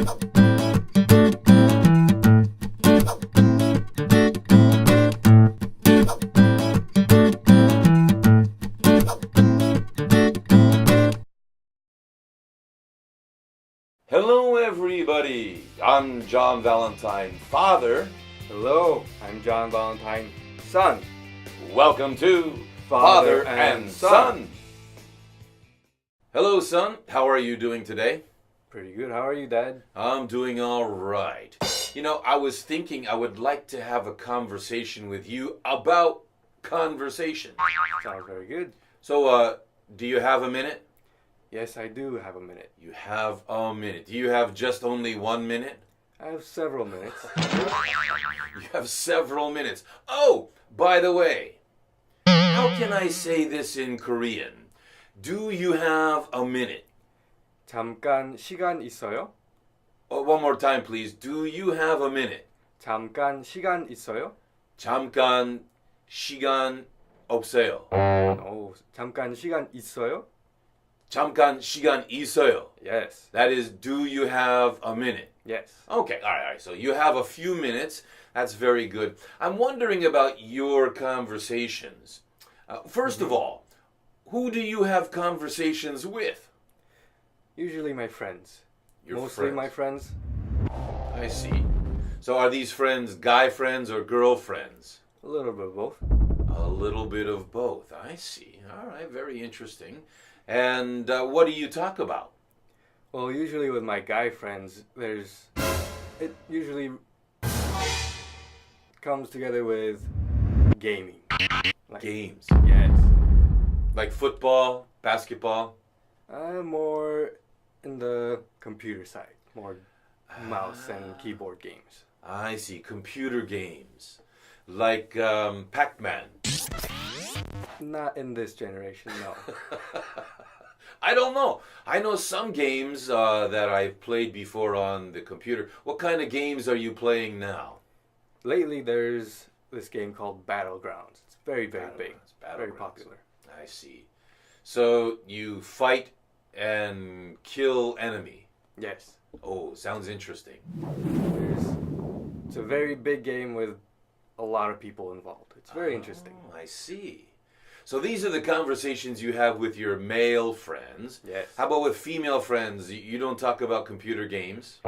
Hello everybody, I'm John Valentine, father. Hello, I'm John Valentine, son. Welcome to Father and Son. Hello son, how are you doing today? Pretty good. How are you, Dad? I'm doing all right. You know, I was thinking I would like to have a conversation with you about conversation. Sounds very good. So, do you have a minute? Yes, I do have a minute. You have a minute. Do you have just only 1 minute? I have several minutes. You have several minutes. Oh, by the way, how can I say this in Korean? Do you have a minute? 잠깐 시간 있어요? Oh, one more time, please. Do you have a minute? 잠깐 시간 있어요? 잠깐 시간 없어요. 오, 잠깐 시간 있어요? 잠깐 시간 있어요. Yes. That is, do you have a minute? Yes. Okay, all right. So you have a few minutes. That's very good. I'm wondering about your conversations. First of all, who do you have conversations with? Usually my friends. Your Mostly friends. my friends. I see. So are these friends guy friends or girl friends? A little bit of both. A little bit of both. I see. All right, very interesting. And what do you talk about? Well, usually with my guy friends, it usually comes together with gaming. Games. Yes. Like football, basketball? More in the computer side. More mouse and keyboard games. I see. Computer games. Like Pac-Man. Not in this generation, no. I don't know. I know some games that I've played before on the computer. What kind of games are you playing now? Lately, there's this game called Battlegrounds. It's very, very big. Very popular. I see. So you fight and kill enemy. Yes. Oh, sounds interesting. It's a very big game with a lot of people involved. It's very interesting. I see. So these are the conversations you have with your male friends. Yes. How about with female friends? You don't talk about computer games?